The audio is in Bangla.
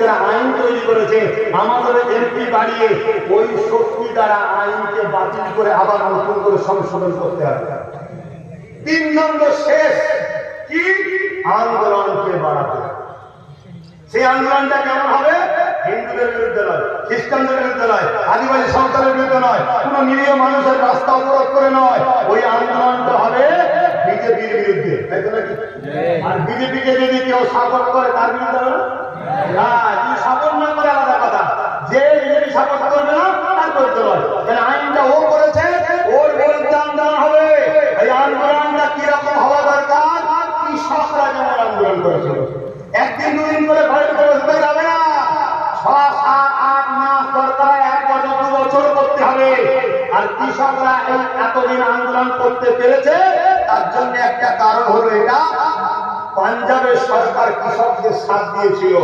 করে আইন তৈরি করেছে, আমাদের এমপি বাড়িয়ে ওই শক্তি দ্বারা আইনকে বাতিল করে আবার নতুন করে সংশোধন করতে হবে। 3 নম্বর শেষ কি আন্দোলনকে বাড়াতে। সেই আন্দোলনটা কেমন হবে? হিন্দুদের বিরুদ্ধে নয়, খ্রিস্টানদের বিরুদ্ধে নয়, আদিবাসী সন্তানের বিরুদ্ধে নয়, কোন নিরীহ মানুষের রাস্তা অবরোধ করে নয়। ওই আন্দোলনটা হবে বিজেপির বিরুদ্ধে, তাই তো নাকি? আর বিজেপিকে যদি কেউ সাপোর্ট করে তার বিরুদ্ধে হবে না, যদি সাপোর্ট না করে আলাদা কথা, যে বিজেপি সাপোর্ট করবে না তার বিরুদ্ধে নয়। কারণ আইনটা ও করেছে, ওর বিরুদ্ধে আন্দোলন হবে। এই আন্দোলনটা কিরকম হওয়া দরকার? কৃষকরা যেমন আন্দোলন করেছিল, একদিন দুদিন করে ঘরে বসতে যাবে না, 6, 7, 8 মাস দরকার, 1 বছর 2 বছর করতে হবে। আর কৃষকরা এই এতদিন আন্দোলন করতে পেরেছে, তার জন্য একটা কারণ হলো এটা, পাঞ্জাবের সরকার কৃষকদের সাথ দিয়েছিল।